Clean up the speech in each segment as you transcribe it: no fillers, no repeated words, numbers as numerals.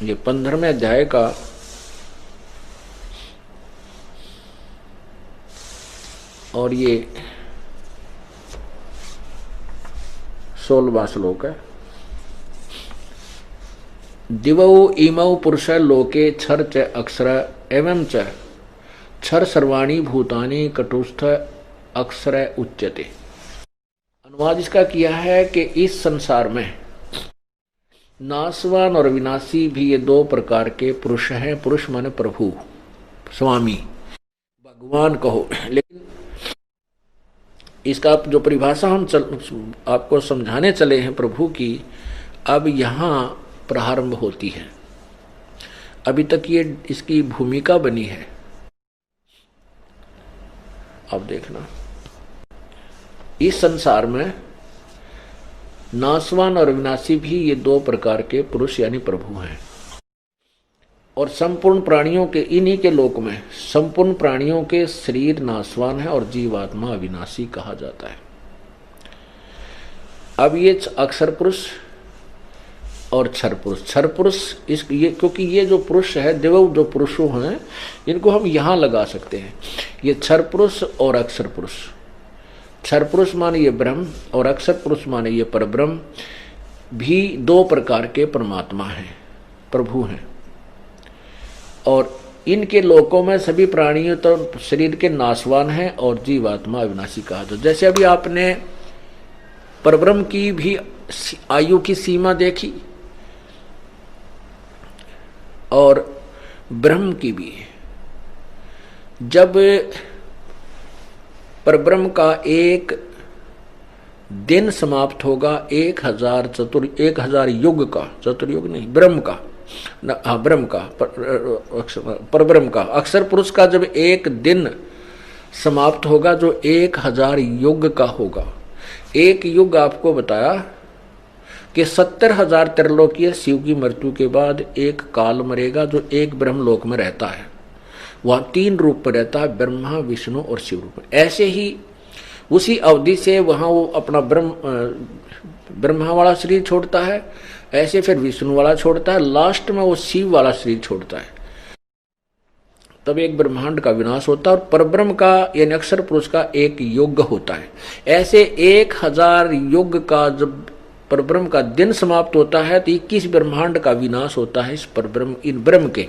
ये 15वें अध्याय का और ये 16वां श्लोक है। दिवौ इमौ पुरुष लोके क्षर च अक्षर एवं च क्षर सर्वाणी भूतानि कटुस्थ अक्षर उच्यते। अनुवाद इसका किया है कि इस संसार में नाशवान और विनाशी भी ये दो प्रकार के पुरुष हैं। पुरुष माने प्रभु, स्वामी, भगवान कहो। लेकिन इसका जो परिभाषा हम आपको समझाने चले हैं प्रभु की, अब यहाँ प्रारंभ होती है। अभी तक ये इसकी भूमिका बनी है। अब देखना, इस संसार में नाशवान और विनाशी भी ये दो प्रकार के पुरुष यानी प्रभु हैं। और संपूर्ण प्राणियों के, इन्हीं के लोक में संपूर्ण प्राणियों के शरीर नाशवान है और जीवात्मा अविनाशी कहा जाता है। अब ये अक्षर पुरुष और क्षर पुरुष, क्षर पुरुष ये क्योंकि ये जो पुरुष है, देव जो पुरुषों हैं, इनको हम यहां लगा सकते हैं। ये क्षर पुरुष और अक्षर पुरुष, क्षर पुरुष माने ये ब्रह्म और अक्षर पुरुष माने ये परब्रह्म भी दो प्रकार के परमात्मा हैं, प्रभु हैं। और इनके लोकों में सभी प्राणियों तो शरीर के नाशवान हैं और जीवात्मा अविनाशी कहा जाता। जैसे अभी आपने परब्रह्म की भी आयु की सीमा देखी और ब्रह्म की भी। जब परब्रह्म का एक दिन समाप्त होगा 1000 युग का, चतुर्युग नहीं, ब्रह्म का, हाँ ब्रह्म का, परब्रह्म का, अक्षर पुरुष का जब एक दिन समाप्त होगा जो 1000 युग का होगा। एक युग आपको बताया कि 70,000 त्रिलोकीय शिव की मृत्यु के बाद एक काल मरेगा जो एक ब्रह्मलोक में रहता है। वह 3 रूप में रहता है, ब्रह्मा, विष्णु और शिव रूप में। ऐसे ही उसी अवधि से वहां वो अपना ब्रह्मा वाला शरीर छोड़ता है, ऐसे फिर विष्णु वाला छोड़ता है, लास्ट में वो शिव वाला शरीर छोड़ता है। तब एक ब्रह्मांड का विनाश होता है और परब्रह्म का यानी अक्षर पुरुष का एक युग होता है। ऐसे 1000 युग का जब परब्रह्म का दिन समाप्त होता है तो 21 ब्रह्मांड का विनाश होता है। इस परब्रह्म, इन ब्रह्म के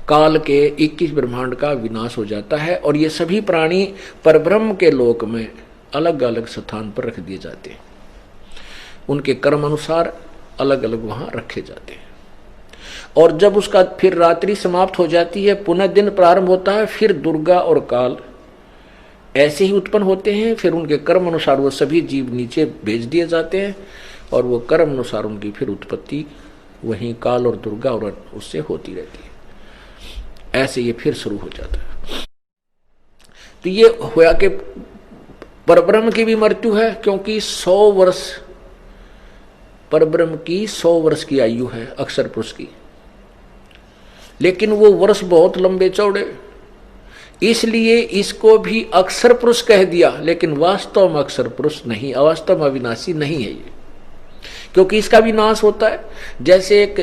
काल के 21 ब्रह्मांड का विनाश हो जाता है। और ये सभी प्राणी परब्रह्म के लोक में अलग अलग स्थान पर रख दिए जाते हैं, उनके कर्म अनुसार अलग अलग वहां रखे जाते हैं। और जब उसका फिर रात्रि समाप्त हो जाती है, पुनः दिन प्रारंभ होता है, फिर दुर्गा और काल ऐसे ही उत्पन्न होते हैं। फिर उनके कर्म अनुसार वो सभी जीव नीचे भेज दिए जाते हैं और वो कर्म अनुसार उनकी फिर उत्पत्ति वहीं काल और दुर्गा और उससे होती रहती है। ऐसे ये फिर शुरू हो जाता है। तो ये होया कि परब्रह्म की भी मृत्यु है, क्योंकि 100 वर्ष परब्रह्म की 100 वर्ष की आयु है अक्षर पुरुष की। लेकिन वो वर्ष बहुत लंबे चौड़े, इसलिए इसको भी अक्षर पुरुष कह दिया। लेकिन वास्तव में अक्षर पुरुष नहीं, अवास्तव में अविनाशी नहीं है ये, क्योंकि इसका भी नाश होता है। जैसे एक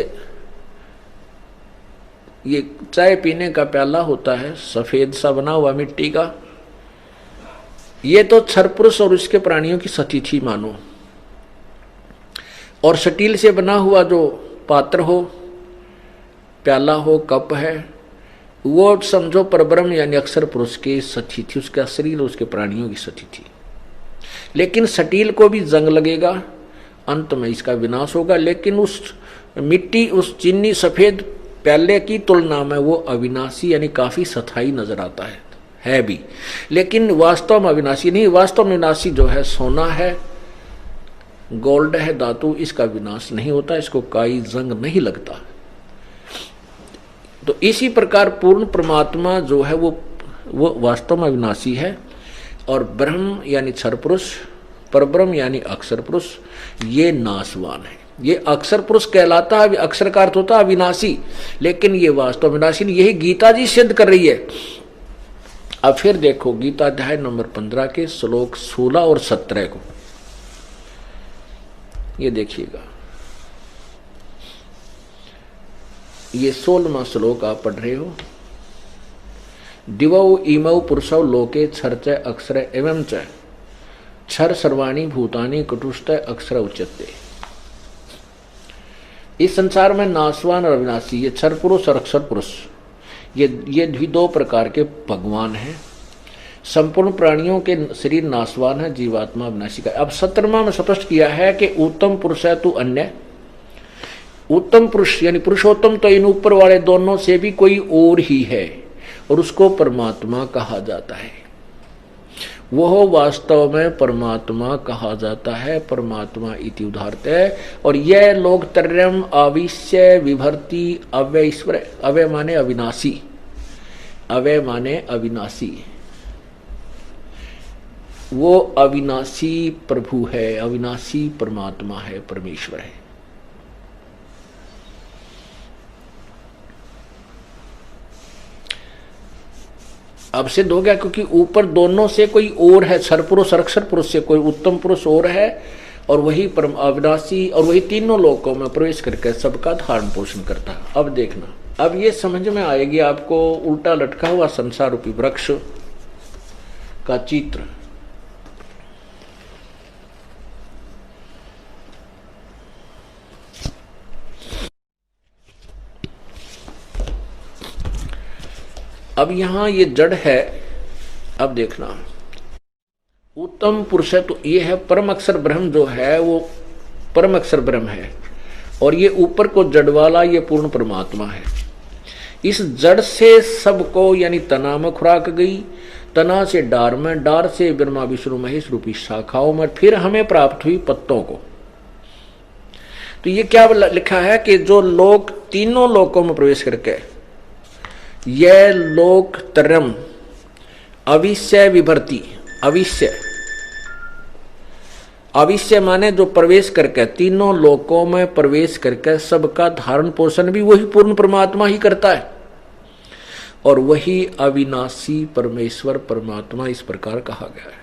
ये चाय पीने का प्याला होता है, सफेद सा बना हुआ मिट्टी का, ये तो क्षर पुरुष और उसके प्राणियों की सतिथि मानो। और स्टील से बना हुआ जो पात्र हो, प्याला हो, कप है, वो समझो परब्रह्म यानी अक्षर पुरुष के सतिथि, उसका शरीर, उसके प्राणियों की सतिथि। लेकिन स्टील को भी जंग लगेगा, अंत में इसका विनाश होगा। लेकिन उस मिट्टी, उस चीनी सफेद प्याले की तुलना में वो अविनाशी यानी काफी स्थायी नजर आता है भी। लेकिन वास्तव में अविनाशी नहीं। वास्तव में विनाशी जो है सोना है, गोल्ड है, धातु, इसका विनाश नहीं होता, इसको कोई जंग नहीं लगता। तो इसी प्रकार पूर्ण परमात्मा जो है वो वास्तव में अविनाशी है। और ब्रह्म यानी क्षर पुरुष, परब्रह्म यानी अक्षर पुरुष, ये नाशवान है। ये अक्षर पुरुष कहलाता है, अक्षर का अर्थ होता है अविनाशी, लेकिन ये वास्तव में विनाशी नहीं। यही गीता जी सिद्ध कर रही है। अब फिर देखो गीता अध्याय नंबर 15 के श्लोक 16 और 17 को, ये देखिएगा। ये 16वां श्लोक आप पढ़ रहे हो। दिवौ इमौ पुरुषौ लोके क्षरच अक्षर एवं च क्षर सर्वाणी भूतानि कटुष्ट अक्षर उच्यते। इस संसार में नाशवान और अविनाशी ये क्षर पुरुष और अक्षर पुरुष ये भी दो प्रकार के भगवान हैं। संपूर्ण प्राणियों के शरीर नाशवान है, जीवात्मा अविनाशी का। अब 17वां में स्पष्ट किया है कि उत्तम पुरुष है तू अन्य। उत्तम पुरुष यानी पुरुषोत्तम तो इन ऊपर वाले दोनों से भी कोई और ही है और उसको परमात्मा कहा जाता है। वह वास्तव में परमात्मा कहा जाता है, परमात्मा इति उदाहरत है। और यह लोग त्रयम् अविश्य विभर्ति अव्यय ईश्वर, अव्यय माने अविनाशी, अव्यय माने अविनाशी, वो अविनाशी प्रभु है, अविनाशी परमात्मा है, परमेश्वर है। अब सिद्ध हो गया क्योंकि ऊपर दोनों से कोई और है, क्षर पुरुष और अक्षर पुरुष से कोई उत्तम पुरुष और है और वही परम अविनाशी और वही तीनों लोकों में प्रवेश करके सबका धारण पोषण करता है। अब देखना, अब ये समझ में आएगी आपको उल्टा लटका हुआ संसार रूपी वृक्ष का चित्र। अब यहां ये जड़ है। अब देखना, उत्तम पुरुष है तो ये है परम अक्षर ब्रह्म, जो है वो परम अक्षर ब्रह्म है। और ये ऊपर को जड़ वाला ये पूर्ण परमात्मा है। इस जड़ से सबको यानी तना में खुराक गई, तना से डार में, डार से ब्रह्मा विष्णु महेश रूपी शाखाओं में, फिर हमें प्राप्त हुई पत्तों को। तो ये क्या लिखा है कि जो लोग तीनों लोकों में प्रवेश करके यह लोक त्रयम् अविश्य विभर्ति, अविश्य, अविश्य माने जो प्रवेश करके तीनों लोकों में प्रवेश करके सबका धारण पोषण भी वही पूर्ण परमात्मा ही करता है। और वही अविनाशी परमेश्वर परमात्मा इस प्रकार कहा गया है।